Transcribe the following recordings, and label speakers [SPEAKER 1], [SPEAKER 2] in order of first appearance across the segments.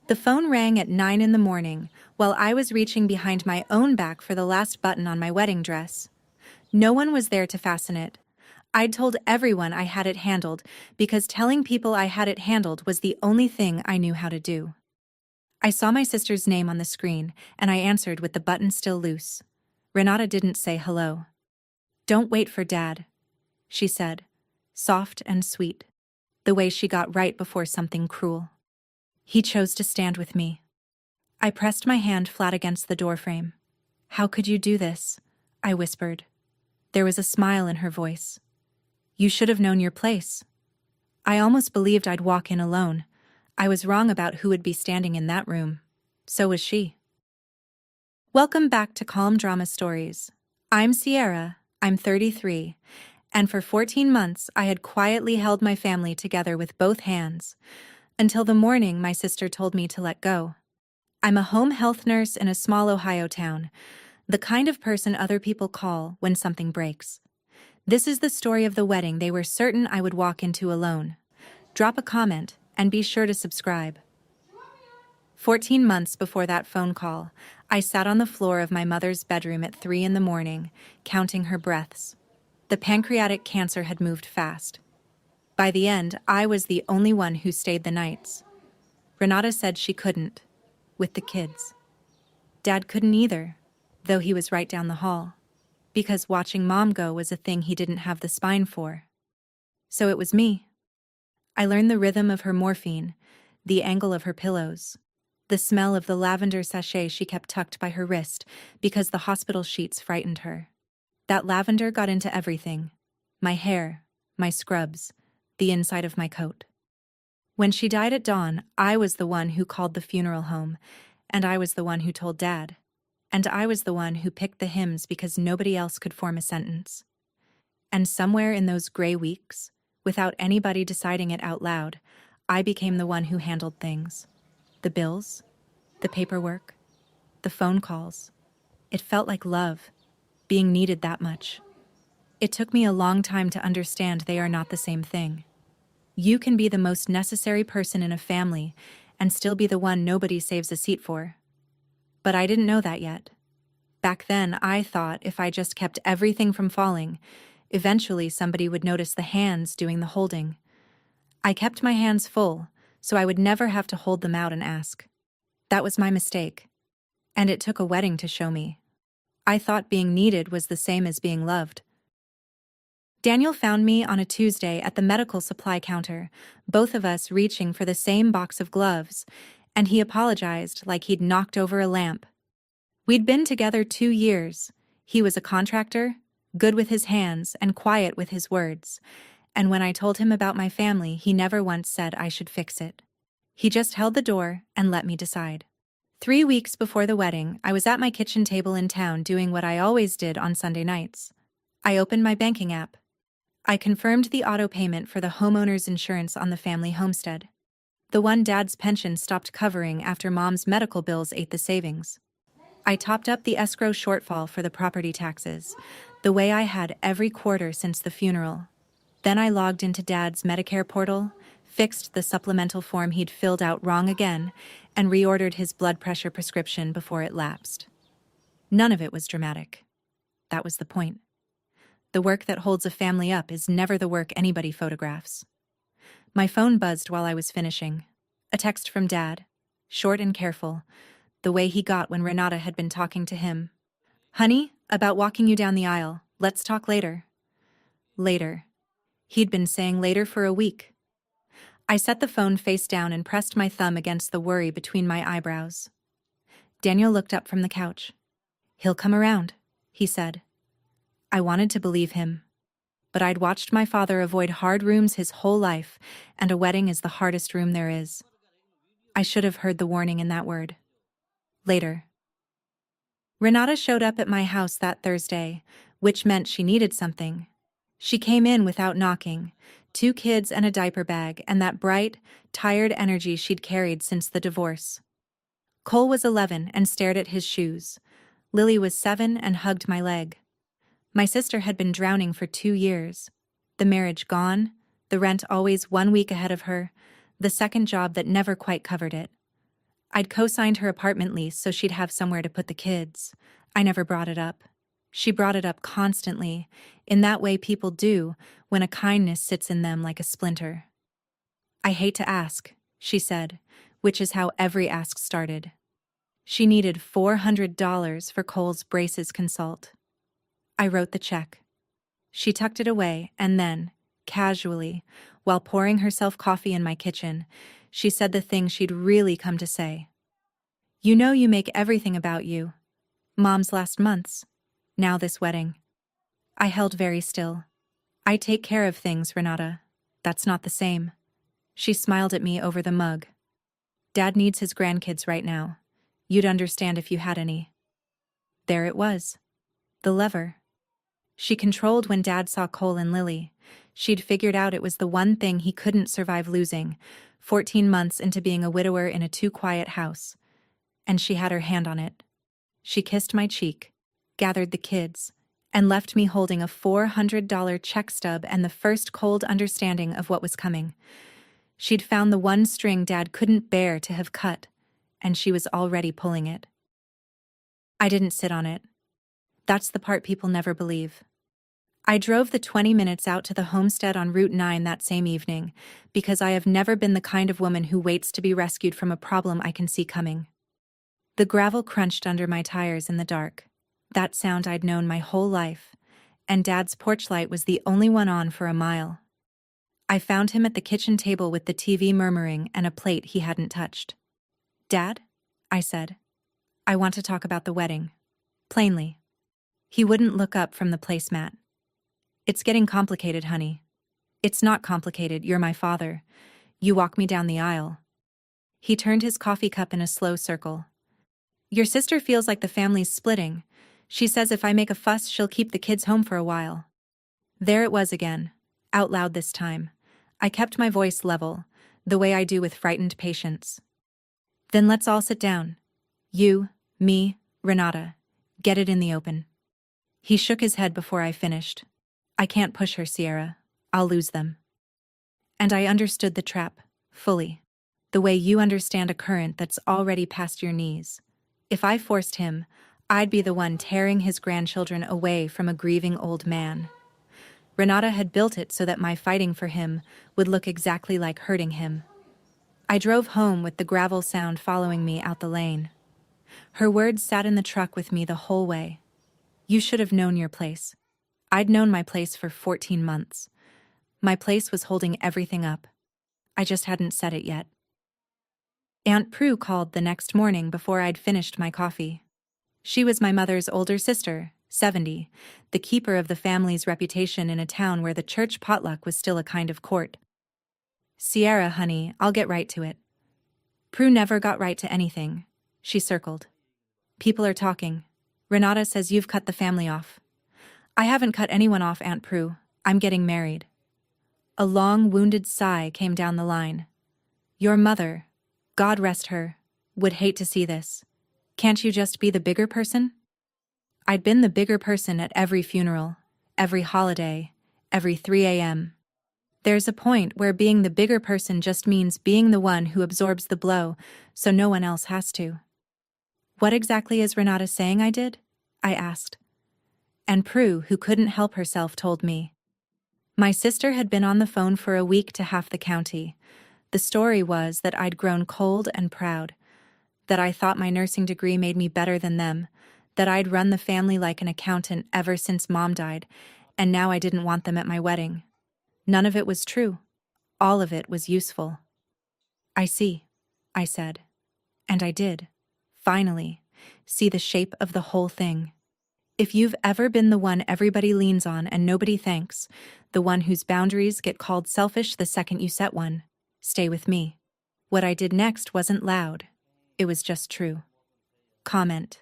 [SPEAKER 1] The phone rang at 9 in the morning, while I was reaching behind my own back for the last button on my wedding dress. No one was there to fasten it. I'd told everyone I had it handled because telling people I had it handled was the only thing I knew how to do. I saw my sister's name on the screen, and I answered with the button still loose. Ranata didn't say hello. "Don't wait for Dad," she said, soft and sweet, the way she got right before something cruel. He chose to stand with me. I pressed my hand flat against the doorframe. "How could you do this?" I whispered. There was a smile in her voice. "You should have known your place." I almost believed I'd walk in alone. I was wrong about who would be standing in that room. So was she. Welcome back to Calm Drama Stories. I'm Sierra, I'm 33, and for 14 months I had quietly held my family together with both hands, until the morning my sister told me to let go. I'm a home health nurse in a small Ohio town, the kind of person other people call when something breaks. This is the story of the wedding they were certain I would walk into alone. Drop a comment and be sure to subscribe. 14 months before that phone call, I sat on the floor of my mother's bedroom at 3 in the morning, counting her breaths. The pancreatic cancer had moved fast. By the end, I was the only one who stayed the nights. Ranata said she couldn't, with the kids. Dad couldn't either, though he was right down the hall, because watching Mom go was a thing he didn't have the spine for. So it was me. I learned the rhythm of her morphine, the angle of her pillows, the smell of the lavender sachet she kept tucked by her wrist because the hospital sheets frightened her. That lavender got into everything: my hair, my scrubs, the inside of my coat. When she died at dawn, I was the one who called the funeral home, and I was the one who told Dad, and I was the one who picked the hymns because nobody else could form a sentence. And somewhere in those gray weeks, without anybody deciding it out loud, I became the one who handled things. The bills, the paperwork, the phone calls. It felt like love, being needed that much. It took me a long time to understand they are not the same thing. You can be the most necessary person in a family and still be the one nobody saves a seat for. But I didn't know that yet. Back then, I thought if I just kept everything from falling, eventually somebody would notice the hands doing the holding. I kept my hands full, so I would never have to hold them out and ask. That was my mistake. And it took a wedding to show me. I thought being needed was the same as being loved. Daniel found me on a Tuesday at the medical supply counter, both of us reaching for the same box of gloves, and he apologized like he'd knocked over a lamp. We'd been together 2 years. He was a contractor, good with his hands and quiet with his words, and when I told him about my family, he never once said I should fix it. He just held the door and let me decide. 3 weeks before the wedding, I was at my kitchen table in town doing what I always did on Sunday nights. I opened my banking app. I confirmed the auto payment for the homeowner's insurance on the family homestead, the one Dad's pension stopped covering after Mom's medical bills ate the savings. I topped up the escrow shortfall for the property taxes, the way I had every quarter since the funeral. Then I logged into Dad's Medicare portal, fixed the supplemental form he'd filled out wrong again, and reordered his blood pressure prescription before it lapsed. None of it was dramatic. That was the point. The work that holds a family up is never the work anybody photographs. My phone buzzed while I was finishing. A text from Dad, short and careful, the way he got when Ranata had been talking to him. "Honey, about walking you down the aisle. Let's talk later." Later. He'd been saying later for a week. I set the phone face down and pressed my thumb against the worry between my eyebrows. Daniel looked up from the couch. "He'll come around," he said. I wanted to believe him. But I'd watched my father avoid hard rooms his whole life, and a wedding is the hardest room there is. I should have heard the warning in that word. Later. Ranata showed up at my house that Thursday, which meant she needed something. She came in without knocking, 2 kids and a diaper bag, and that bright, tired energy she'd carried since the divorce. Cole was 11 and stared at his shoes. Lily was 7 and hugged my leg. My sister had been drowning for 2 years. The marriage gone, the rent always 1 week ahead of her, the second job that never quite covered it. I'd co-signed her apartment lease so she'd have somewhere to put the kids. I never brought it up. She brought it up constantly, in that way people do when a kindness sits in them like a splinter. I hate to ask, she said, which is how every ask started. She needed $400 for Cole's braces consult. I wrote the check. She tucked it away and then, casually, while pouring herself coffee in my kitchen, she said the thing she'd really come to say. You know you make everything about you. Mom's last months. Now this wedding. I held very still. I take care of things, Ranata. That's not the same. She smiled at me over the mug. Dad needs his grandkids right now. You'd understand if you had any. There it was. The lever. She controlled when Dad saw Cole and Lily. She'd figured out it was the one thing he couldn't survive losing, 14 months into being a widower in a too-quiet house. And she had her hand on it. She kissed my cheek, gathered the kids, and left me holding a $400 check stub and the first cold understanding of what was coming. She'd found the one string Dad couldn't bear to have cut, and she was already pulling it. I didn't sit on it. That's the part people never believe. I drove the 20 minutes out to the homestead on Route 9 that same evening, because I have never been the kind of woman who waits to be rescued from a problem I can see coming. The gravel crunched under my tires in the dark, that sound I'd known my whole life, and Dad's porch light was the only one on for a mile. I found him at the kitchen table with the TV murmuring and a plate he hadn't touched. Dad? I said. I want to talk about the wedding. Plainly. He wouldn't look up from the placemat. It's getting complicated, honey. It's not complicated, you're my father. You walk me down the aisle. He turned his coffee cup in a slow circle. Your sister feels like the family's splitting. She says if I make a fuss, she'll keep the kids home for a while. There it was again, out loud this time. I kept my voice level, the way I do with frightened patients. Then let's all sit down. You, me, Ranata. Get it in the open. He shook his head before I finished. I can't push her, Sierra. I'll lose them. And I understood the trap, fully. The way you understand a current that's already past your knees. If I forced him, I'd be the one tearing his grandchildren away from a grieving old man. Ranata had built it so that my fighting for him would look exactly like hurting him. I drove home with the gravel sound following me out the lane. Her words sat in the truck with me the whole way. You should have known your place. I'd known my place for 14 months. My place was holding everything up. I just hadn't said it yet. Aunt Prue called the next morning before I'd finished my coffee. She was my mother's older sister, 70, the keeper of the family's reputation in a town where the church potluck was still a kind of court. Sierra, honey, I'll get right to it. Prue never got right to anything. She circled. People are talking. Ranata says you've cut the family off. I haven't cut anyone off, Aunt Prue. I'm getting married. A long, wounded sigh came down the line. Your mother, God rest her, would hate to see this. Can't you just be the bigger person? I'd been the bigger person at every funeral, every holiday, every 3 a.m. There's a point where being the bigger person just means being the one who absorbs the blow so no one else has to. What exactly is Ranata saying I did? I asked. And Prue, who couldn't help herself, told me. My sister had been on the phone for a week to half the county. The story was that I'd grown cold and proud, that I thought my nursing degree made me better than them, that I'd run the family like an accountant ever since Mom died, and now I didn't want them at my wedding. None of it was true. All of it was useful. I see, I said. And I did, finally, see the shape of the whole thing. If you've ever been the one everybody leans on and nobody thanks, the one whose boundaries get called selfish the second you set one, stay with me. What I did next wasn't loud. It was just true. Comment.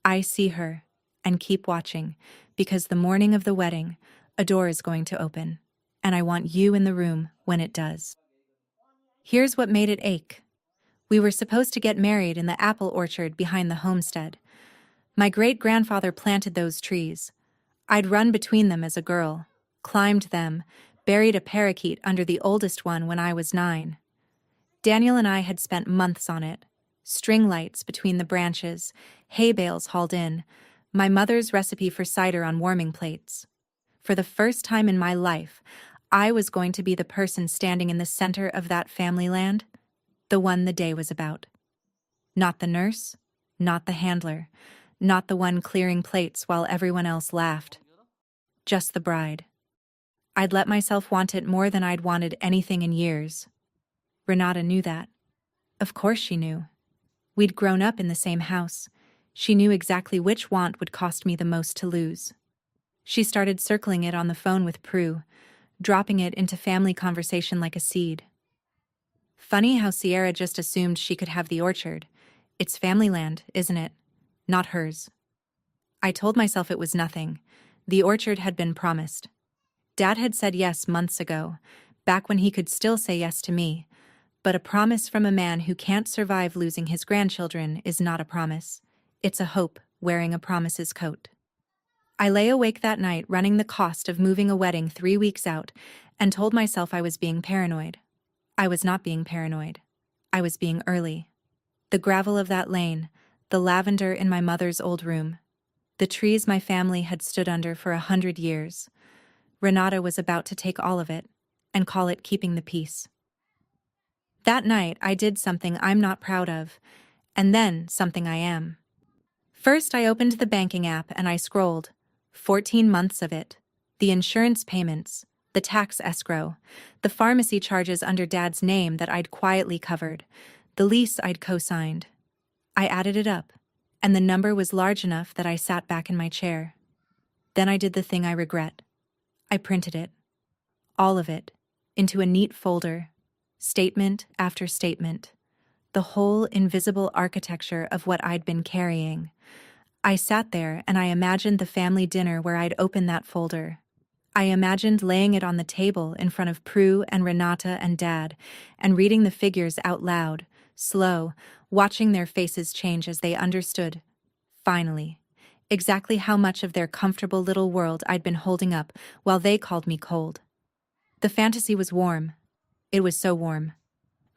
[SPEAKER 1] I see her, and keep watching, because the morning of the wedding, a door is going to open, and I want you in the room when it does. Here's what made it ache. We were supposed to get married in the apple orchard behind the homestead. My great-grandfather planted those trees. I'd run between them as a girl, climbed them, buried a parakeet under the oldest one when I was 9. Daniel and I had spent months on it, String lights between the branches, hay bales hauled in, my mother's recipe for cider on warming plates. For the first time in my life, I was going to be the person standing in the center of that family land, the one the day was about. Not the nurse, not the handler, not the one clearing plates while everyone else laughed. Just the bride. I'd let myself want it more than I'd wanted anything in years. Ranata knew that. Of course she knew. We'd grown up in the same house. She knew exactly which want would cost me the most to lose. She started circling it on the phone with Prue, dropping it into family conversation like a seed. Funny how Sierra just assumed she could have the orchard. It's family land, isn't it? Not hers. I told myself it was nothing. The orchard had been promised. Dad had said yes months ago, back when he could still say yes to me. But a promise from a man who can't survive losing his grandchildren is not a promise. It's a hope wearing a promise's coat. I lay awake that night running the cost of moving a wedding 3 weeks out and told myself I was being paranoid. I was not being paranoid. I was being early. The gravel of that lane, the lavender in my mother's old room, the trees my family had stood under for 100 years. Ranata was about to take all of it and call it keeping the peace. That night, I did something I'm not proud of, and then something I am. First, I opened the banking app and I scrolled. 14 months of it. The insurance payments, the tax escrow, the pharmacy charges under Dad's name that I'd quietly covered, the lease I'd co-signed. I added it up, and the number was large enough that I sat back in my chair. Then I did the thing I regret. I printed it. All of it, into a neat folder. Statement after statement. The whole invisible architecture of what I'd been carrying. I sat there and I imagined the family dinner where I'd open that folder. I imagined laying it on the table in front of Prue and Ranata and Dad, and reading the figures out loud, slow, watching their faces change as they understood, finally, exactly how much of their comfortable little world I'd been holding up while they called me cold. The fantasy was warm. It was so warm.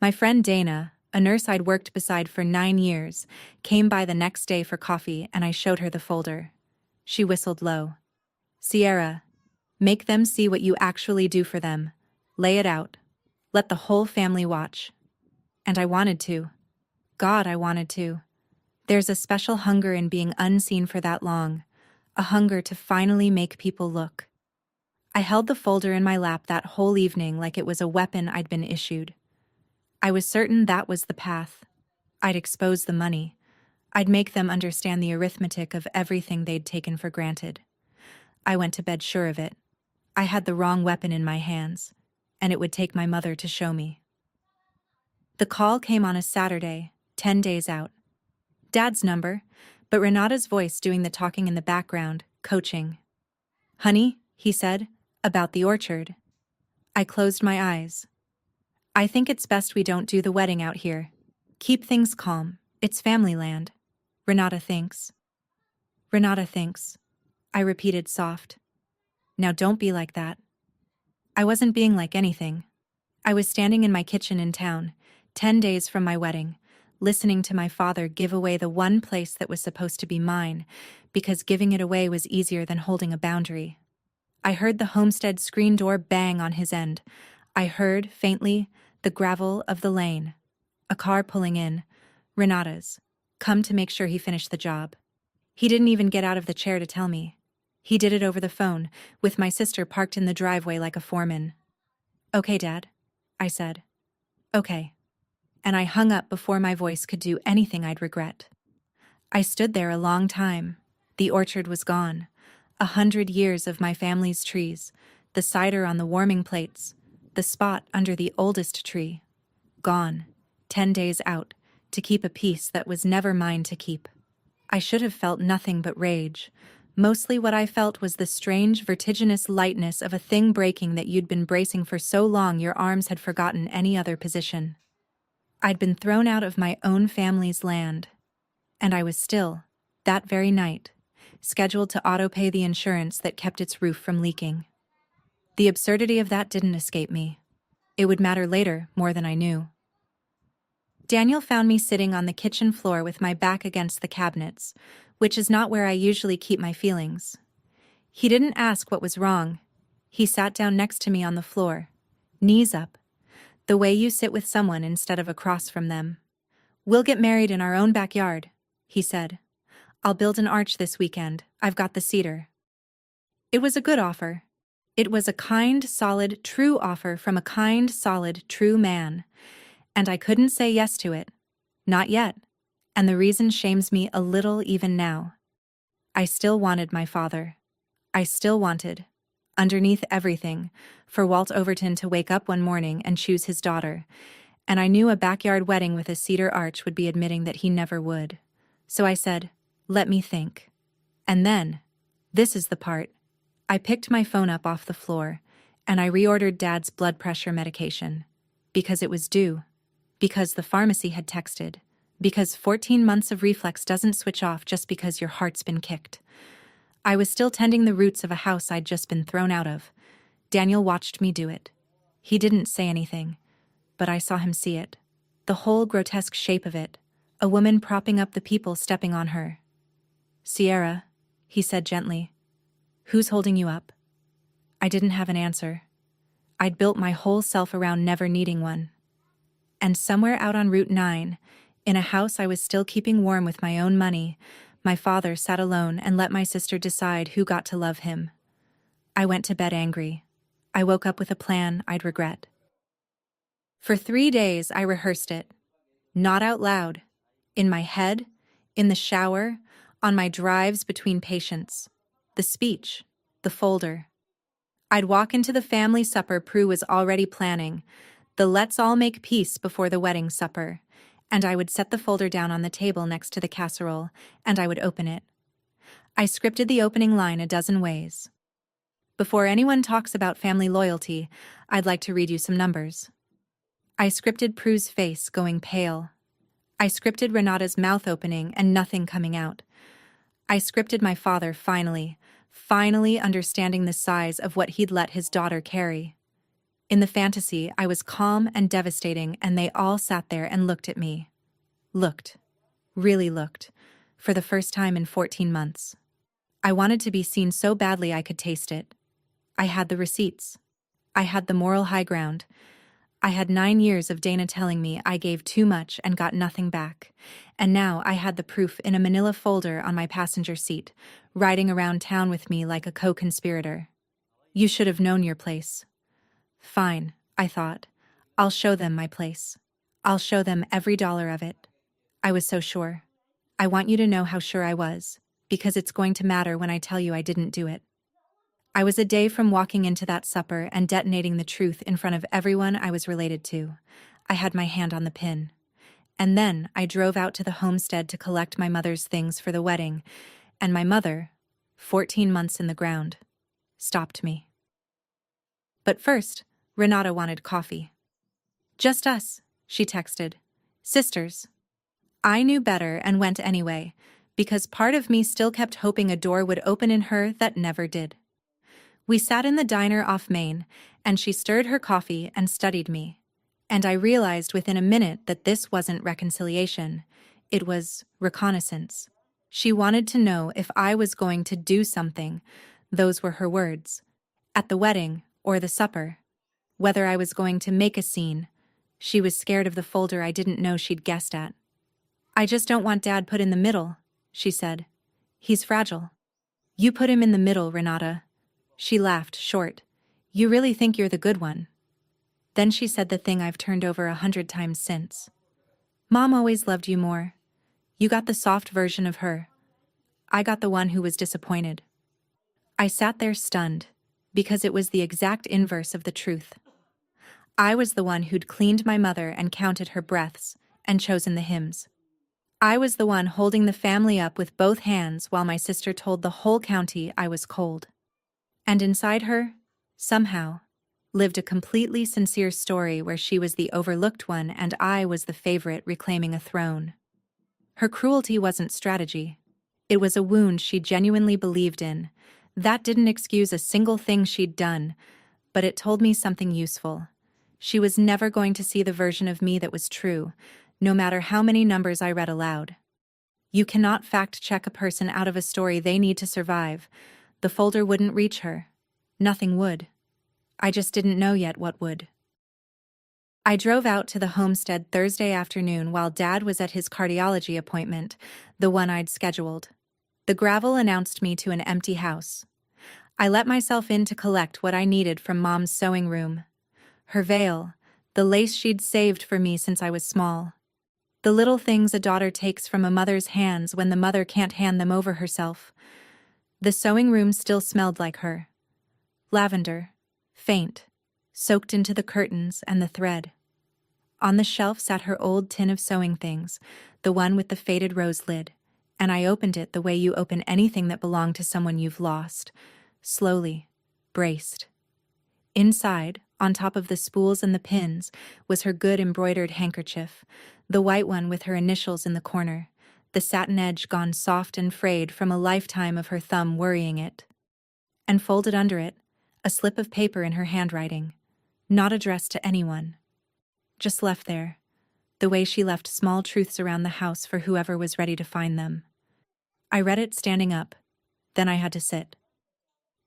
[SPEAKER 1] My friend Dana, a nurse I'd worked beside for 9 years, came by the next day for coffee and I showed her the folder. She whistled low. Sierra, make them see what you actually do for them. Lay it out. Let the whole family watch. And I wanted to. God, I wanted to. There's a special hunger in being unseen for that long, a hunger to finally make people look. I held the folder in my lap that whole evening like it was a weapon I'd been issued. I was certain that was the path. I'd expose the money. I'd make them understand the arithmetic of everything they'd taken for granted. I went to bed sure of it. I had the wrong weapon in my hands, and it would take my mother to show me. The call came on a Saturday, 10 days out. Dad's number, but Renata's voice doing the talking in the background, coaching. Honey, he said, about the orchard. I closed my eyes. I think it's best we don't do the wedding out here. Keep things calm. It's family land. Ranata thinks. Ranata thinks. I repeated soft. Now don't be like that. I wasn't being like anything. I was standing in my kitchen in town, 10 days from my wedding, listening to my father give away the one place that was supposed to be mine, because giving it away was easier than holding a boundary. I heard the homestead screen door bang on his end. I heard, faintly, the gravel of the lane. A car pulling in. Renata's. Come to make sure he finished the job. He didn't even get out of the chair to tell me. He did it over the phone, with my sister parked in the driveway like a foreman. Okay, Dad, I said. Okay. And I hung up before my voice could do anything I'd regret. I stood there a long time. The orchard was gone. 100 years of my family's trees, the cider on the warming plates, the spot under the oldest tree. Gone, 10 days out, to keep a peace that was never mine to keep. I should have felt nothing but rage. Mostly what I felt was the strange, vertiginous lightness of a thing breaking that you'd been bracing for so long your arms had forgotten any other position. I'd been thrown out of my own family's land. And I was still, that very night, scheduled to auto-pay the insurance that kept its roof from leaking. The absurdity of that didn't escape me. It would matter later more than I knew. Daniel found me sitting on the kitchen floor with my back against the cabinets, which is not where I usually keep my feelings. He didn't ask what was wrong. He sat down next to me on the floor, knees up, the way you sit with someone instead of across from them. "We'll get married in our own backyard," he said. "I'll build an arch this weekend. I've got the cedar." It was a good offer. It was a kind, solid, true offer from a kind, solid, true man. And I couldn't say yes to it. Not yet. And the reason shames me a little even now. I still wanted my father. I still wanted, underneath everything, for Walt Overton to wake up one morning and choose his daughter. And I knew a backyard wedding with a cedar arch would be admitting that he never would. So I said, "Let me think." And then, this is the part, I picked my phone up off the floor, and I reordered Dad's blood pressure medication. Because it was due. Because the pharmacy had texted. Because 14 months of reflex doesn't switch off just because your heart's been kicked. I was still tending the roots of a house I'd just been thrown out of. Daniel watched me do it. He didn't say anything, but I saw him see it. The whole grotesque shape of it. A woman propping up the people stepping on her. "Sierra," he said gently. "Who's holding you up?" I didn't have an answer. I'd built my whole self around never needing one. And somewhere out on Route 9, in a house I was still keeping warm with my own money, my father sat alone and let my sister decide who got to love him. I went to bed angry. I woke up with a plan I'd regret. For 3 days I rehearsed it. Not out loud. In my head, in the shower, on my drives between patients. The speech, the folder. I'd walk into the family supper Prue was already planning, the let's all make peace before the wedding supper, and I would set the folder down on the table next to the casserole, and I would open it. I scripted the opening line a dozen ways. "Before anyone talks about family loyalty, I'd like to read you some numbers." I scripted Prue's face going pale. I scripted Renata's mouth opening and nothing coming out. I scripted my father finally understanding the size of what he'd let his daughter carry. In the fantasy, I was calm and devastating, and they all sat there and looked at me. Looked. Really looked. For the first time in 14 months. I wanted to be seen so badly I could taste it. I had the receipts. I had the moral high ground. I had 9 years of Dana telling me I gave too much and got nothing back. And now I had the proof in a manila folder on my passenger seat, riding around town with me like a co-conspirator. "You should have known your place." Fine, I thought. I'll show them my place. I'll show them every dollar of it. I was so sure. I want you to know how sure I was, because it's going to matter when I tell you I didn't do it. I was a day from walking into that supper and detonating the truth in front of everyone I was related to. I had my hand on the pin. And then I drove out to the homestead to collect my mother's things for the wedding, and my mother, 14 months in the ground, stopped me. But first, Ranata wanted coffee. "Just us," she texted. "Sisters." I knew better and went anyway, because part of me still kept hoping a door would open in her that never did. We sat in the diner off Main, and she stirred her coffee and studied me. And I realized within a minute that this wasn't reconciliation. It was reconnaissance. She wanted to know if I was going to do something, those were her words, at the wedding or the supper, whether I was going to make a scene. She was scared of the folder I didn't know she'd guessed at. "I just don't want Dad put in the middle," she said. "He's fragile." "You put him in the middle, Ranata." She laughed, short. "You really think you're the good one?" Then she said the thing I've turned over 100 times since. "Mom always loved you more. You got the soft version of her. I got the one who was disappointed." I sat there stunned, because it was the exact inverse of the truth. I was the one who'd cleaned my mother and counted her breaths, and chosen the hymns. I was the one holding the family up with both hands while my sister told the whole county I was cold. And inside her, somehow, lived a completely sincere story where she was the overlooked one and I was the favorite reclaiming a throne. Her cruelty wasn't strategy. It was a wound she genuinely believed in. That didn't excuse a single thing she'd done, but it told me something useful. She was never going to see the version of me that was true, no matter how many numbers I read aloud. You cannot fact-check a person out of a story they need to survive. The folder wouldn't reach her. Nothing would. I just didn't know yet what would. I drove out to the homestead Thursday afternoon while Dad was at his cardiology appointment, the one I'd scheduled. The gravel announced me to an empty house. I let myself in to collect what I needed from Mom's sewing room. Her veil, the lace she'd saved for me since I was small. The little things a daughter takes from a mother's hands when the mother can't hand them over herself. The sewing room still smelled like her. Lavender, faint, soaked into the curtains and the thread. On the shelf sat her old tin of sewing things, the one with the faded rose lid, and I opened it the way you open anything that belonged to someone you've lost, slowly, braced. Inside, on top of the spools and the pins, was her good embroidered handkerchief, the white one with her initials in the corner, the satin edge gone soft and frayed from a lifetime of her thumb worrying it. And folded under it, a slip of paper in her handwriting, not addressed to anyone. Just left there, the way she left small truths around the house for whoever was ready to find them. I read it standing up, then I had to sit.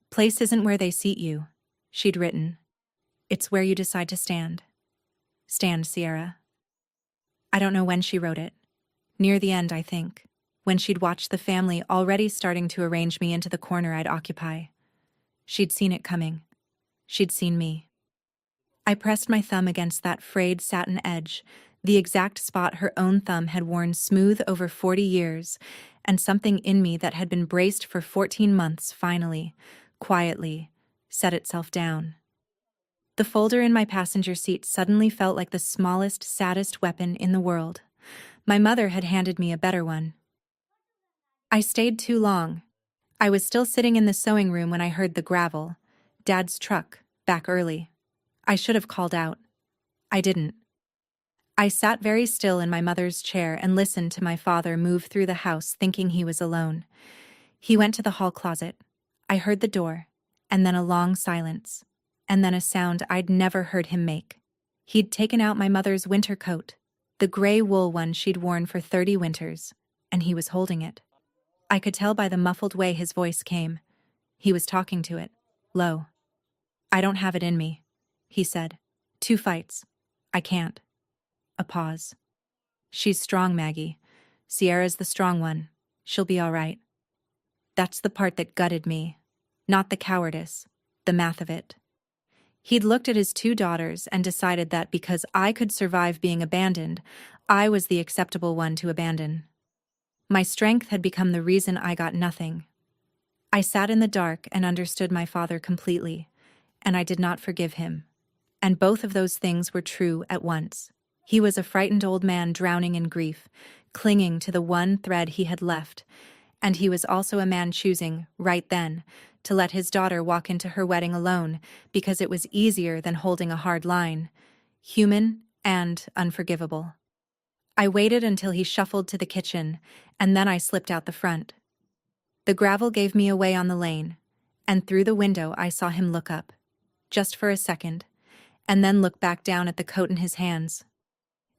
[SPEAKER 1] Place isn't where they seat you, she'd written. It's where you decide to stand. Stand, Sierra. I don't know when she wrote it. Near the end, I think, when she'd watched the family already starting to arrange me into the corner I'd occupy. She'd seen it coming. She'd seen me. I pressed my thumb against that frayed satin edge, the exact spot her own thumb had worn smooth over 40 years, and something in me that had been braced for 14 months finally, quietly, set itself down. The folder in my passenger seat suddenly felt like the smallest, saddest weapon in the world. My mother had handed me a better one. I stayed too long. I was still sitting in the sewing room when I heard the gravel, Dad's truck, back early. I should have called out. I didn't. I sat very still in my mother's chair and listened to my father move through the house thinking he was alone. He went to the hall closet. I heard the door, and then a long silence, and then a sound I'd never heard him make. He'd taken out my mother's winter coat, the gray wool one she'd worn for 30 winters, and he was holding it. I could tell by the muffled way his voice came. He was talking to it, low. I don't have it in me, he said. 2 fights. I can't. A pause. She's strong, Maggie. Sierra's the strong one. She'll be all right. That's the part that gutted me. Not the cowardice, the math of it. He'd looked at his 2 daughters and decided that because I could survive being abandoned, I was the acceptable one to abandon. My strength had become the reason I got nothing. I sat in the dark and understood my father completely, and I did not forgive him. And both of those things were true at once. He was a frightened old man drowning in grief, clinging to the one thread he had left, and he was also a man choosing, right then, to let his daughter walk into her wedding alone because it was easier than holding a hard line, human and unforgivable. I waited until he shuffled to the kitchen, and then I slipped out the front. The gravel gave me away on the lane, and through the window I saw him look up, just for a second, and then look back down at the coat in his hands.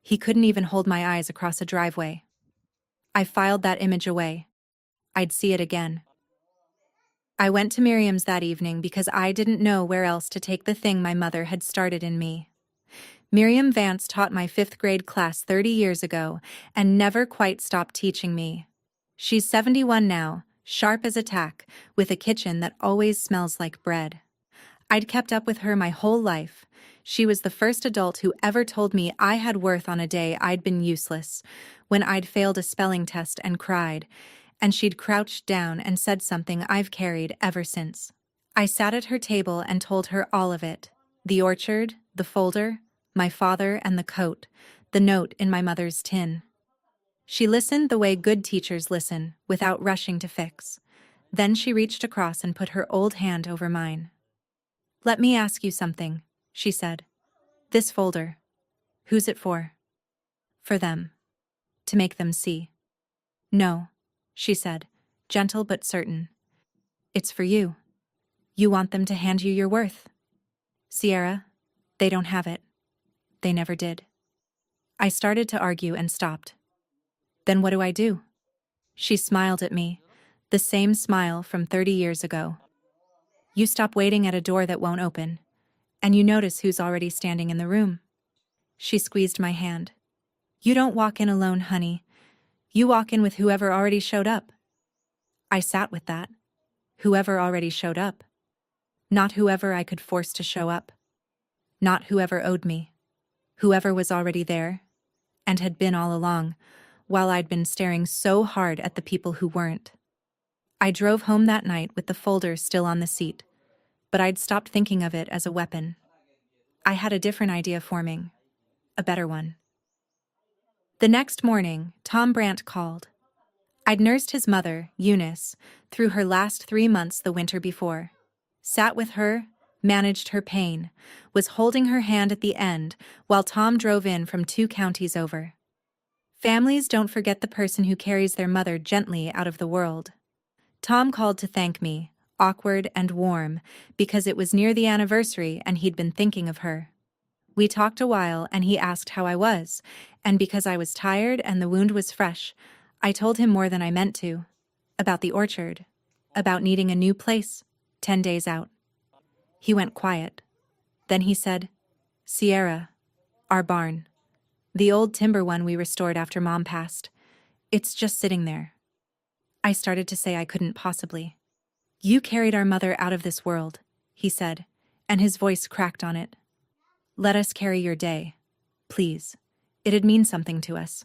[SPEAKER 1] He couldn't even hold my eyes across a driveway. I filed that image away. I'd see it again. I went to Miriam's that evening because I didn't know where else to take the thing my mother had started in me. Miriam Vance taught my 5th grade class 30 years ago and never quite stopped teaching me. She's 71 now, sharp as a tack, with a kitchen that always smells like bread. I'd kept up with her my whole life. She was the first adult who ever told me I had worth on a day I'd been useless, when I'd failed a spelling test and cried, and she'd crouched down and said something I've carried ever since. I sat at her table and told her all of it. The orchard, the folder, my father and the coat, the note in my mother's tin. She listened the way good teachers listen, without rushing to fix. Then she reached across and put her old hand over mine. "Let me ask you something," she said. "This folder, who's it for?" "For them. To make them see." "No," she said, gentle but certain. "It's for you. You want them to hand you your worth. Sierra, they don't have it. They never did." I started to argue and stopped. Then what do I do? She smiled at me, the same smile from 30 years ago. You stop waiting at a door that won't open, and you notice who's already standing in the room. She squeezed my hand. You don't walk in alone, honey. You walk in with whoever already showed up. I sat with that. Whoever already showed up. Not whoever I could force to show up. Not whoever owed me. Whoever was already there, and had been all along, while I'd been staring so hard at the people who weren't. I drove home that night with the folder still on the seat, but I'd stopped thinking of it as a weapon. I had a different idea forming. A better one. The next morning, Tom Brandt called. I'd nursed his mother, Eunice, through her last 3 months the winter before. Sat with her, managed her pain, was holding her hand at the end while Tom drove in from 2 counties over. Families don't forget the person who carries their mother gently out of the world. Tom called to thank me, awkward and warm, because it was near the anniversary and he'd been thinking of her. We talked a while and he asked how I was, and because I was tired and the wound was fresh, I told him more than I meant to. About the orchard. About needing a new place, 10 days out. He went quiet. Then he said, Sierra, our barn. The old timber one we restored after Mom passed. It's just sitting there. I started to say I couldn't possibly. You carried our mother out of this world, he said, and his voice cracked on it. Let us carry your day, please. It'd mean something to us.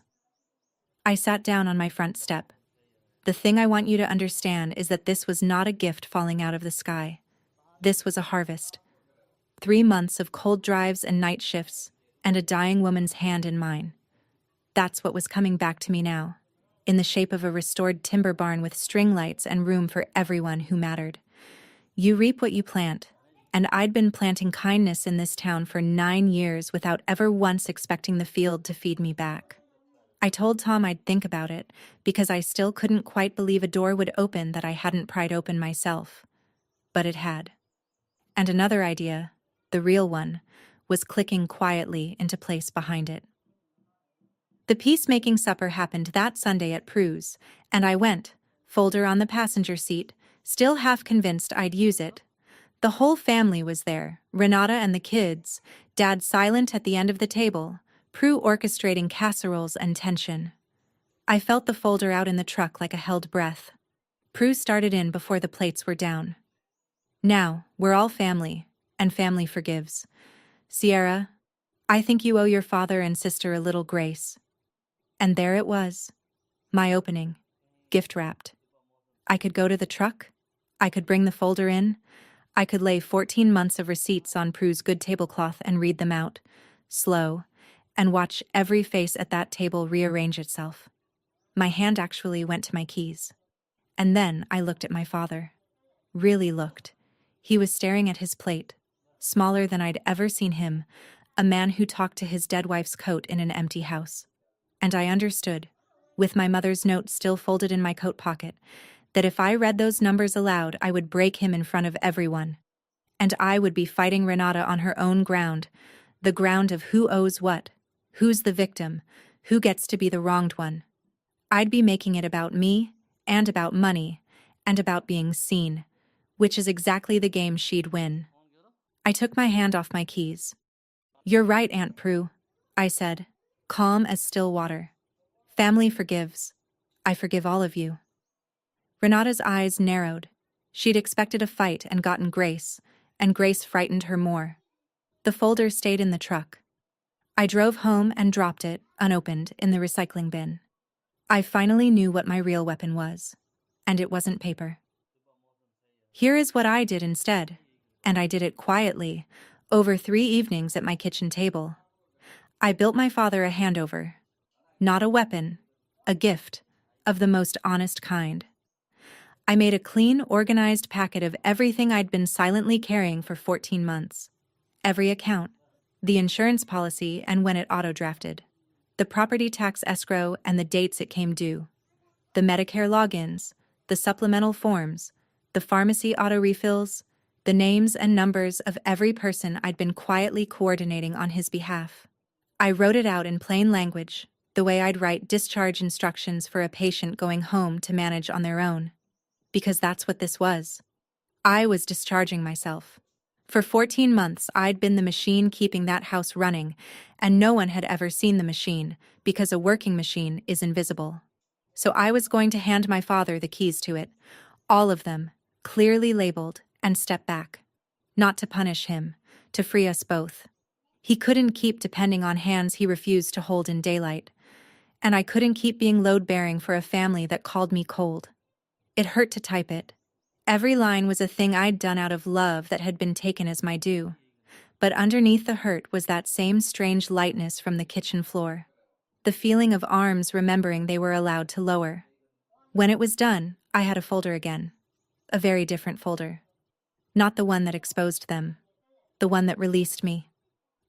[SPEAKER 1] I sat down on my front step. The thing I want you to understand is that this was not a gift falling out of the sky. This was a harvest. 3 months of cold drives and night shifts, and a dying woman's hand in mine. That's what was coming back to me now, in the shape of a restored timber barn with string lights and room for everyone who mattered. You reap what you plant, and I'd been planting kindness in this town for 9 years without ever once expecting the field to feed me back. I told Tom I'd think about it, because I still couldn't quite believe a door would open that I hadn't pried open myself. But it had. And another idea, the real one, was clicking quietly into place behind it. The peacemaking supper happened that Sunday at Prue's, and I went, folder on the passenger seat, still half convinced I'd use it. The whole family was there, Ranata and the kids, Dad silent at the end of the table, Prue orchestrating casseroles and tension. I felt the folder out in the truck like a held breath. Prue started in before the plates were down. Now, we're all family, and family forgives. Sierra, I think you owe your father and sister a little grace. And there it was. My opening. Gift-wrapped. I could go to the truck. I could bring the folder in. I could lay 14 months of receipts on Prue's good tablecloth and read them out, slow, and watch every face at that table rearrange itself. My hand actually went to my keys. And then I looked at my father. Really looked. He was staring at his plate, smaller than I'd ever seen him, a man who talked to his dead wife's coat in an empty house. And I understood, with my mother's note still folded in my coat pocket, that if I read those numbers aloud, I would break him in front of everyone. And I would be fighting Ranata on her own ground, the ground of who owes what, who's the victim, who gets to be the wronged one. I'd be making it about me, and about money, and about being seen, which is exactly the game she'd win. I took my hand off my keys. You're right, Aunt Prue, I said, calm as still water. Family forgives. I forgive all of you. Renata's eyes narrowed. She'd expected a fight and gotten grace, and grace frightened her more. The folder stayed in the truck. I drove home and dropped it, unopened, in the recycling bin. I finally knew what my real weapon was, and it wasn't paper. Here is what I did instead, and I did it quietly, over 3 evenings at my kitchen table. I built my father a handover. Not a weapon, a gift, of the most honest kind. I made a clean, organized packet of everything I'd been silently carrying for 14 months. Every account, the insurance policy and when it auto-drafted, the property tax escrow and the dates it came due, the Medicare logins, the supplemental forms, the pharmacy auto-refills, the names and numbers of every person I'd been quietly coordinating on his behalf. I wrote it out in plain language, the way I'd write discharge instructions for a patient going home to manage on their own. Because that's what this was. I was discharging myself. For 14 months, I'd been the machine keeping that house running, and no one had ever seen the machine, because a working machine is invisible. So I was going to hand my father the keys to it, all of them, clearly labeled, and step back. Not to punish him, to free us both. He couldn't keep depending on hands he refused to hold in daylight. And I couldn't keep being load-bearing for a family that called me cold. It hurt to type it. Every line was a thing I'd done out of love that had been taken as my due. But underneath the hurt was that same strange lightness from the kitchen floor. The feeling of arms remembering they were allowed to lower. When it was done, I had a folder again. A very different folder. Not the one that exposed them. The one that released me.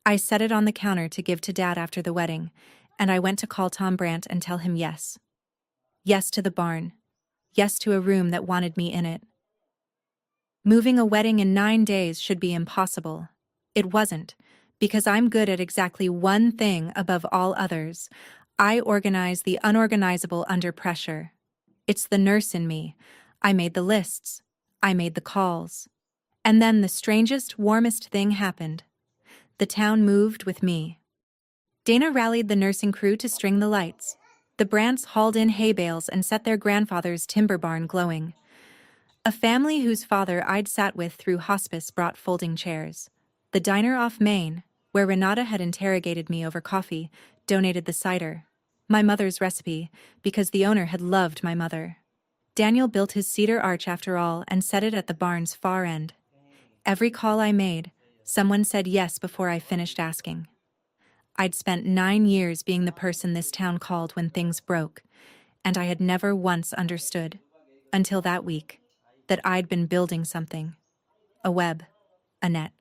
[SPEAKER 1] I set it on the counter to give to Dad after the wedding, and I went to call Tom Brandt and tell him yes. Yes to the barn. Yes to a room that wanted me in it. Moving a wedding in 9 days should be impossible. It wasn't, because I'm good at exactly one thing above all others. I organize the unorganizable under pressure. It's the nurse in me. I made the lists. I made the calls. And then the strangest, warmest thing happened. The town moved with me. Dana rallied the nursing crew to string the lights. The Brandts hauled in hay bales and set their grandfather's timber barn glowing. A family whose father I'd sat with through hospice brought folding chairs. The diner off Main, where Ranata had interrogated me over coffee, donated the cider. My mother's recipe, because the owner had loved my mother. Daniel built his cedar arch after all and set it at the barn's far end. Every call I made, someone said yes before I finished asking. I'd spent 9 years being the person this town called when things broke, and I had never once understood, until that week, that I'd been building something. A web. A net.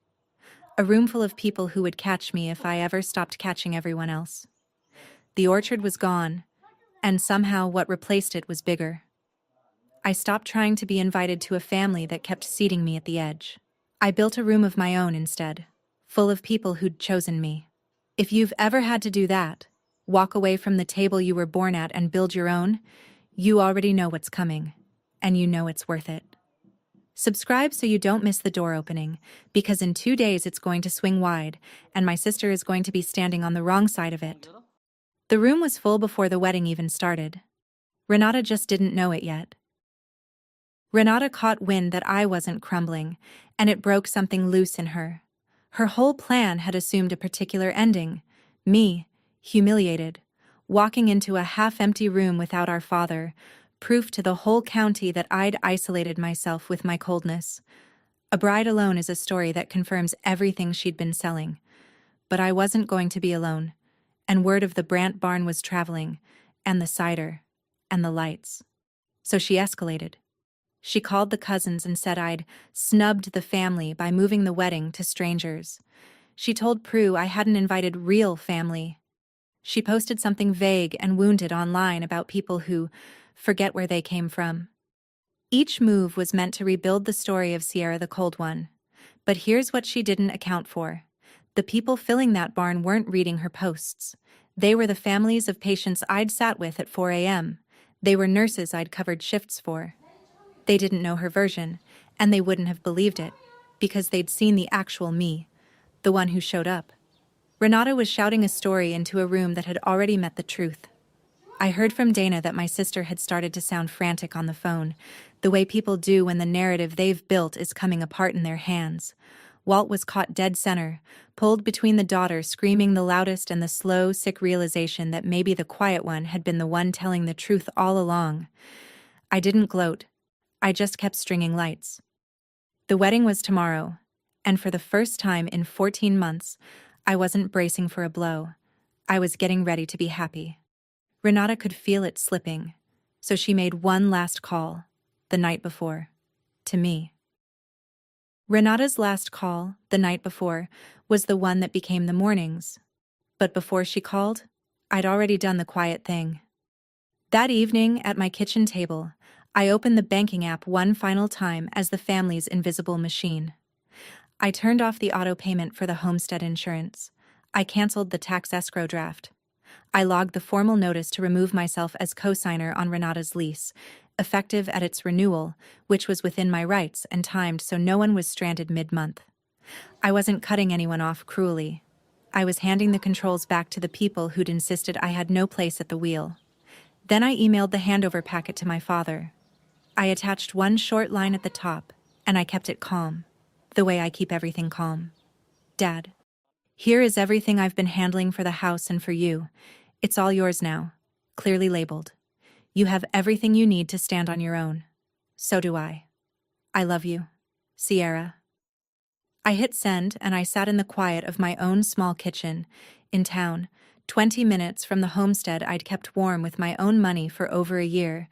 [SPEAKER 1] A room full of people who would catch me if I ever stopped catching everyone else. The orchard was gone, and somehow what replaced it was bigger. I stopped trying to be invited to a family that kept seating me at the edge. I built a room of my own instead, full of people who'd chosen me. If you've ever had to do that, walk away from the table you were born at and build your own, you already know what's coming, and you know it's worth it. Subscribe so you don't miss the door opening, because in 2 days it's going to swing wide, and my sister is going to be standing on the wrong side of it. The room was full before the wedding even started. Ranata just didn't know it yet. Ranata caught wind that I wasn't crumbling, and it broke something loose in her. Her whole plan had assumed a particular ending. Me, humiliated, walking into a half-empty room without our father, proof to the whole county that I'd isolated myself with my coldness. A bride alone is a story that confirms everything she'd been selling. But I wasn't going to be alone, and word of the Brandt barn was traveling, and the cider, and the lights. So she escalated. She called the cousins and said I'd snubbed the family by moving the wedding to strangers. She told Prue I hadn't invited real family. She posted something vague and wounded online about people who forget where they came from. Each move was meant to rebuild the story of Sierra the Cold One. But here's what she didn't account for. The people filling that barn weren't reading her posts. They were the families of patients I'd sat with at 4 a.m. They were nurses I'd covered shifts for. They didn't know her version, and they wouldn't have believed it, because they'd seen the actual me, the one who showed up. Ranata was shouting a story into a room that had already met the truth. I heard from Dana that my sister had started to sound frantic on the phone, the way people do when the narrative they've built is coming apart in their hands. Walt was caught dead center, pulled between the daughter screaming the loudest and the slow, sick realization that maybe the quiet one had been the one telling the truth all along. I didn't gloat. I just kept stringing lights. The wedding was tomorrow, and for the first time in 14 months, I wasn't bracing for a blow. I was getting ready to be happy. Ranata could feel it slipping, so she made one last call, the night before, to me. Renata's last call, the night before, was the one that became the morning's. But before she called, I'd already done the quiet thing. That evening, at my kitchen table, I opened the banking app one final time as the family's invisible machine. I turned off the auto payment for the homestead insurance. I canceled the tax escrow draft. I logged the formal notice to remove myself as co-signer on Renata's lease, effective at its renewal, which was within my rights and timed so no one was stranded mid-month. I wasn't cutting anyone off cruelly. I was handing the controls back to the people who'd insisted I had no place at the wheel. Then I emailed the handover packet to my father. I attached one short line at the top, and I kept it calm, the way I keep everything calm. Dad, here is everything I've been handling for the house and for you. It's all yours now, clearly labeled. You have everything you need to stand on your own. So do I. I love you. Sierra. I hit send and I sat in the quiet of my own small kitchen, in town, 20 minutes from the homestead I'd kept warm with my own money for over a year,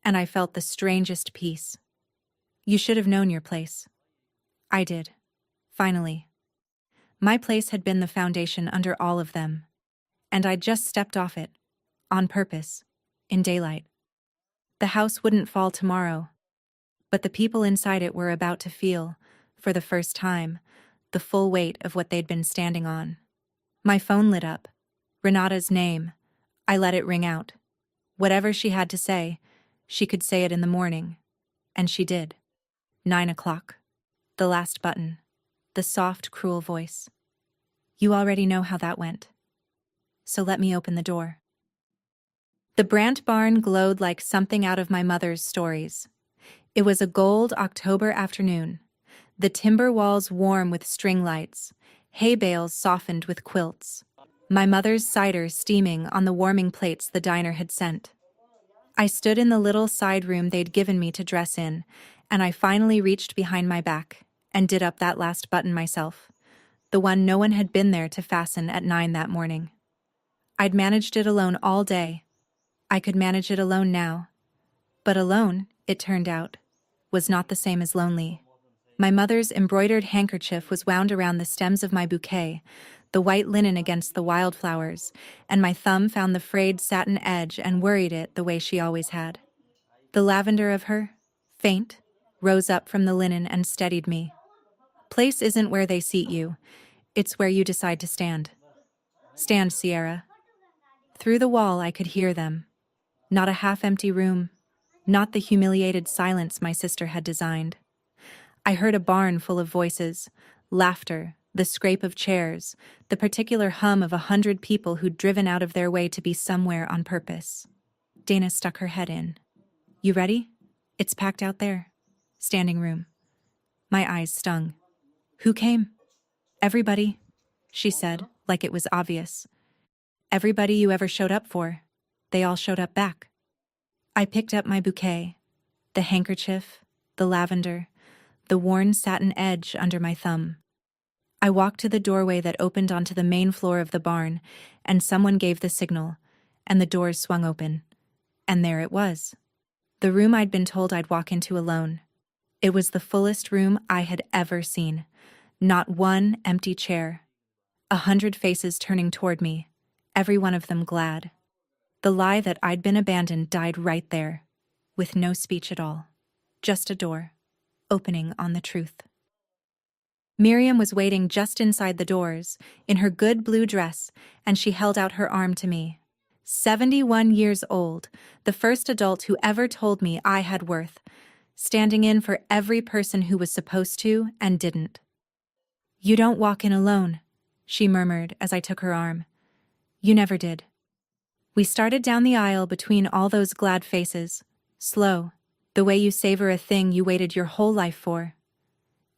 [SPEAKER 1] and I felt the strangest peace. You should have known your place. I did. Finally. My place had been the foundation under all of them, and I'd just stepped off it, on purpose, in daylight. The house wouldn't fall tomorrow, but the people inside it were about to feel, for the first time, the full weight of what they'd been standing on. My phone lit up. Renata's name. I let it ring out. Whatever she had to say, she could say it in the morning. And she did. 9 o'clock. The last button. The soft, cruel voice. You already know how that went. So let me open the door. The Brandt barn glowed like something out of my mother's stories. It was a gold October afternoon. The timber walls warm with string lights, hay bales softened with quilts. My mother's cider steaming on the warming plates the diner had sent. I stood in the little side room they'd given me to dress in, and I finally reached behind my back and did up that last button myself, the one no one had been there to fasten at 9 that morning. I'd managed it alone all day. I could manage it alone now. But alone, it turned out, was not the same as lonely. My mother's embroidered handkerchief was wound around the stems of my bouquet, the white linen against the wildflowers, and my thumb found the frayed satin edge and worried it the way she always had. The lavender of her, faint, rose up from the linen and steadied me. Place isn't where they seat you, it's where you decide to stand. Stand, Sierra. Through the wall I could hear them. Not a half-empty room, not the humiliated silence my sister had designed. I heard a barn full of voices, laughter, the scrape of chairs, the particular hum of 100 people who'd driven out of their way to be somewhere on purpose. Dana stuck her head in. You ready? It's packed out there. Standing room. My eyes stung. Who came? Everybody, she said, like it was obvious. Everybody you ever showed up for. They all showed up back. I picked up my bouquet, the handkerchief, the lavender, the worn satin edge under my thumb. I walked to the doorway that opened onto the main floor of the barn, and someone gave the signal, and the doors swung open. And there it was. The room I'd been told I'd walk into alone. It was the fullest room I had ever seen. Not one empty chair. 100 faces turning toward me, every one of them glad. The lie that I'd been abandoned died right there, with no speech at all. Just a door, opening on the truth. Miriam was waiting just inside the doors, in her good blue dress, and she held out her arm to me. 71 years old, the first adult who ever told me I had worth, standing in for every person who was supposed to and didn't. You don't walk in alone, she murmured as I took her arm. You never did. We started down the aisle between all those glad faces, slow, the way you savor a thing you waited your whole life for.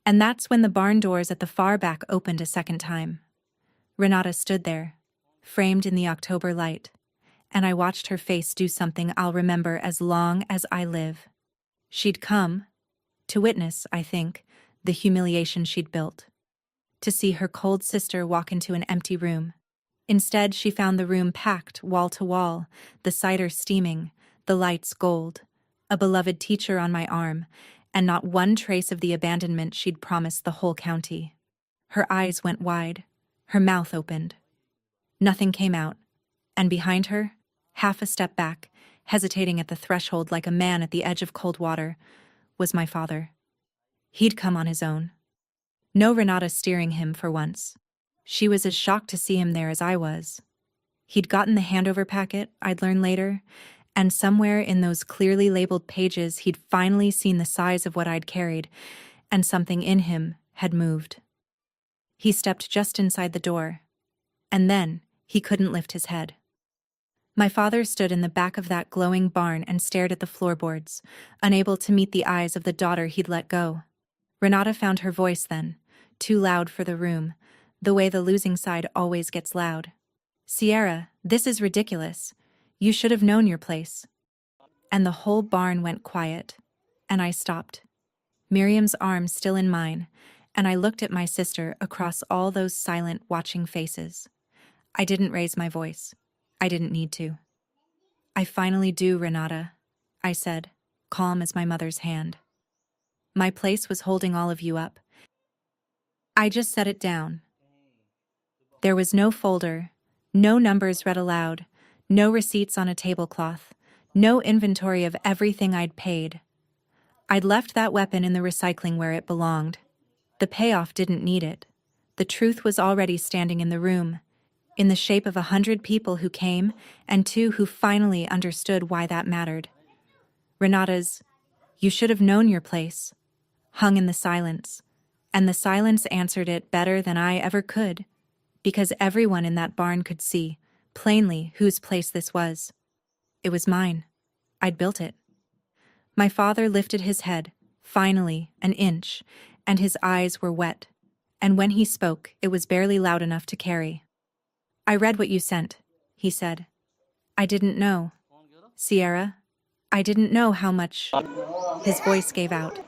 [SPEAKER 1] And that's when the barn doors at the far back opened a second time. Ranata stood there, framed in the October light, and I watched her face do something I'll remember as long as I live. She'd come, to witness, I think, the humiliation she'd built. To see her cold sister walk into an empty room. Instead, she found the room packed wall to wall, the cider steaming, the lights gold, a beloved teacher on my arm, and not one trace of the abandonment she'd promised the whole county. Her eyes went wide, her mouth opened. Nothing came out, and behind her, half a step back, hesitating at the threshold like a man at the edge of cold water, was my father. He'd come on his own. No Ranata steering him for once. She was as shocked to see him there as I was. He'd gotten the handover packet, I'd learn later, and somewhere in those clearly labeled pages he'd finally seen the size of what I'd carried, and something in him had moved. He stepped just inside the door, and then he couldn't lift his head. My father stood in the back of that glowing barn and stared at the floorboards, unable to meet the eyes of the daughter he'd let go. Renata found her voice then, too loud for the room, the way the losing side always gets loud. "Sierra, this is ridiculous. You should have known your place." And the whole barn went quiet, and I stopped. Miriam's arm still in mine, and I looked at my sister across all those silent, watching faces. I didn't raise my voice. I didn't need to. "I finally do, Ranata," I said, calm as my mother's hand. "My place was holding all of you up. I just set it down." There was no folder, no numbers read aloud, no receipts on a tablecloth, no inventory of everything I'd paid. I'd left that weapon in the recycling where it belonged. The payoff didn't need it. The truth was already standing in the room, in the shape of 100 people who came and 2 who finally understood why that mattered. Renata's, "You should have known your place," hung in the silence, and the silence answered it better than I ever could, because everyone in that barn could see, plainly, whose place this was. It was mine. I'd built it. My father lifted his head, finally, an inch, and his eyes were wet, and when he spoke, it was barely loud enough to carry. "I read what you sent," he said. "I didn't know. Sierra, I didn't know how much—" His voice gave out.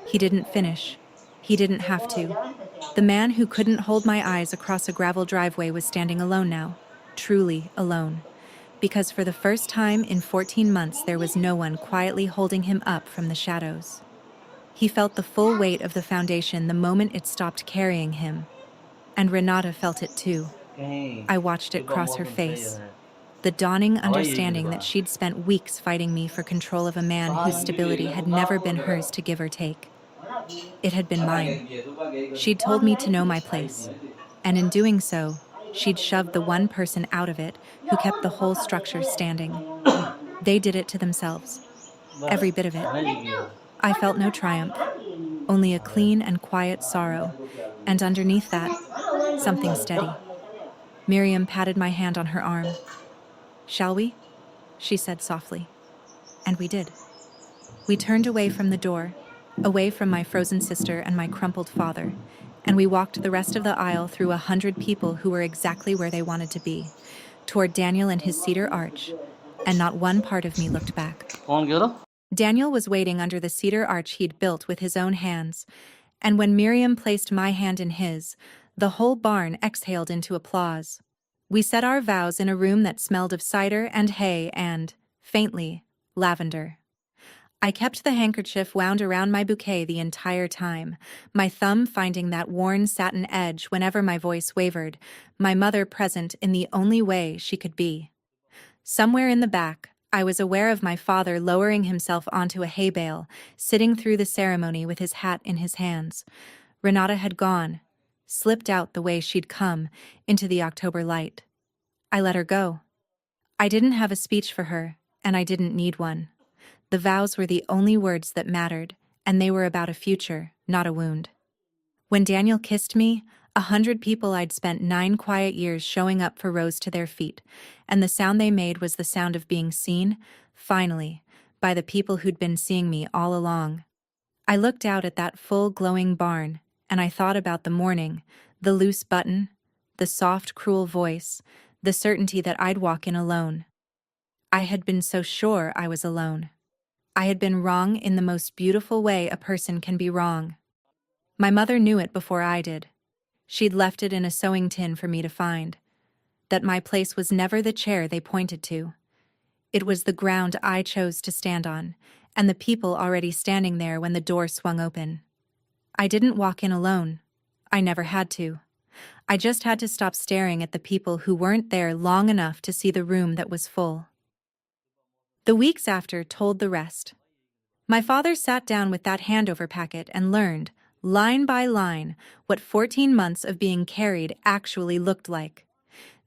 [SPEAKER 1] He didn't finish. He didn't have to. The man who couldn't hold my eyes across a gravel driveway was standing alone now, truly alone, because for the first time in 14 months there was no one quietly holding him up from the shadows. He felt the full weight of the foundation the moment it stopped carrying him, and Renata felt it too. I watched it cross her face, the dawning understanding that she'd spent weeks fighting me for control of a man whose stability had never been hers to give or take. It had been mine. She'd told me to know my place, and in doing so, she'd shoved the one person out of it who kept the whole structure standing. They did it to themselves, every bit of it. I felt no triumph, only a clean and quiet sorrow, and underneath that, something steady. Miriam patted my hand on her arm. "Shall we?" she said softly. And we did. We turned away from the door, away from my frozen sister and my crumpled father, and we walked the rest of the aisle through 100 people who were exactly where they wanted to be, toward Daniel and his cedar arch, and not one part of me looked back. Daniel was waiting under the cedar arch he'd built with his own hands, and when Miriam placed my hand in his, the whole barn exhaled into applause. We said our vows in a room that smelled of cider and hay and, faintly, lavender. I kept the handkerchief wound around my bouquet the entire time, my thumb finding that worn satin edge whenever my voice wavered, my mother present in the only way she could be. Somewhere in the back, I was aware of my father lowering himself onto a hay bale, sitting through the ceremony with his hat in his hands. Renata had gone, slipped out the way she'd come, into the October light. I let her go. I didn't have a speech for her, and I didn't need one. The vows were the only words that mattered, and they were about a future, not a wound. When Daniel kissed me, 100 people I'd spent 9 quiet years showing up for rose to their feet, and the sound they made was the sound of being seen, finally, by the people who'd been seeing me all along. I looked out at that full, glowing barn, and I thought about the morning, the loose button, the soft, cruel voice, the certainty that I'd walk in alone. I had been so sure I was alone. I had been wrong in the most beautiful way a person can be wrong. My mother knew it before I did. She'd left it in a sewing tin for me to find. That my place was never the chair they pointed to. It was the ground I chose to stand on, and the people already standing there when the door swung open. I didn't walk in alone. I never had to. I just had to stop staring at the people who weren't there long enough to see the room that was full. The weeks after told the rest. My father sat down with that handover packet and learned, line by line, what 14 months of being carried actually looked like.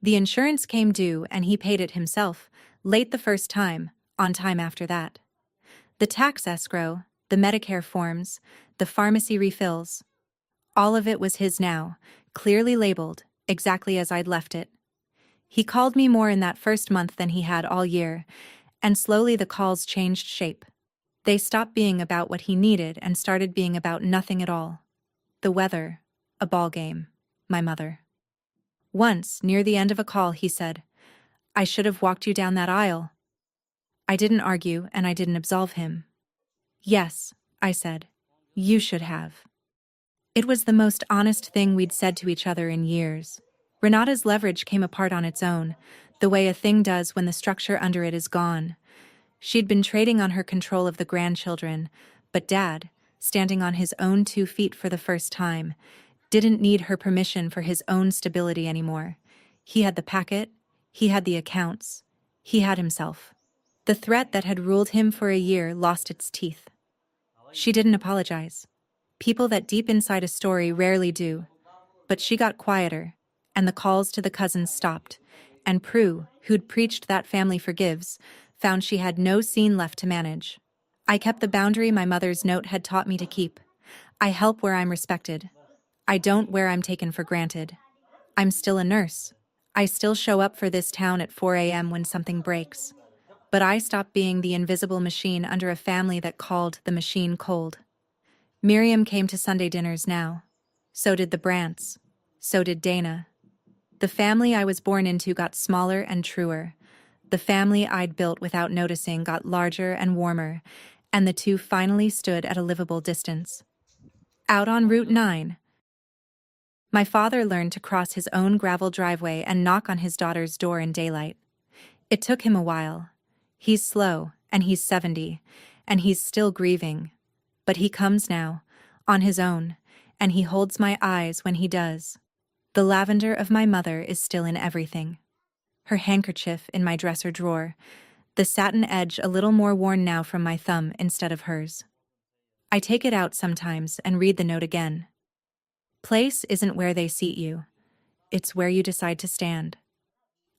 [SPEAKER 1] The insurance came due and he paid it himself, late the first time, on time after that. The tax escrow, the Medicare forms, the pharmacy refills. All of it was his now, clearly labeled, exactly as I'd left it. He called me more in that first month than he had all year, and slowly the calls changed shape. They stopped being about what he needed and started being about nothing at all. The weather, a ball game, my mother. Once, near the end of a call, he said, "I should have walked you down that aisle." I didn't argue and I didn't absolve him. "Yes," I said, "you should have." It was the most honest thing we'd said to each other in years. Renata's leverage came apart on its own, the way a thing does when the structure under it is gone. She'd been trading on her control of the grandchildren, but Dad, standing on his own 2 feet for the first time, didn't need her permission for his own stability anymore. He had the packet, he had the accounts, he had himself. The threat that had ruled him for a year lost its teeth. She didn't apologize. People that deep inside a story rarely do. But she got quieter, and the calls to the cousins stopped, and Prue, who'd preached that family forgives, found she had no scene left to manage. I kept the boundary my mother's note had taught me to keep. I help where I'm respected. I don't where I'm taken for granted. I'm still a nurse. I still show up for this town at 4 a.m. when something breaks. But I stopped being the invisible machine under a family that called the machine cold. Miriam came to Sunday dinners now. So did the Brandts. So did Dana. The family I was born into got smaller and truer. The family I'd built without noticing got larger and warmer, and the two finally stood at a livable distance. Out on Route 9, my father learned to cross his own gravel driveway and knock on his daughter's door in daylight. It took him a while. He's slow, and he's 70, and he's still grieving. But he comes now, on his own, and he holds my eyes when he does. The lavender of my mother is still in everything. Her handkerchief in my dresser drawer, the satin edge a little more worn now from my thumb instead of hers. I take it out sometimes and read the note again. Place isn't where they seat you. It's where you decide to stand.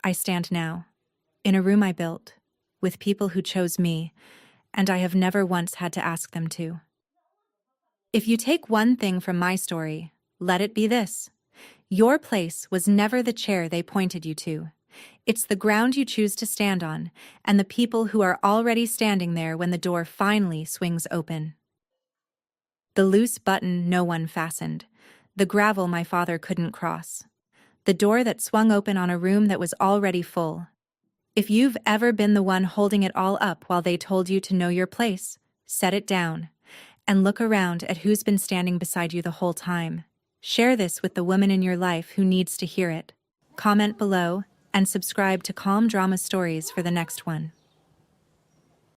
[SPEAKER 1] I stand now, in a room I built, with people who chose me, and I have never once had to ask them to. If you take one thing from my story, let it be this. Your place was never the chair they pointed you to. It's the ground you choose to stand on, and the people who are already standing there when the door finally swings open. The loose button no one fastened. The gravel my father couldn't cross. The door that swung open on a room that was already full. If you've ever been the one holding it all up while they told you to know your place, set it down, and look around at who's been standing beside you the whole time. Share this with the woman in your life who needs to hear it. Comment below, and subscribe to Calm Drama Stories for the next one.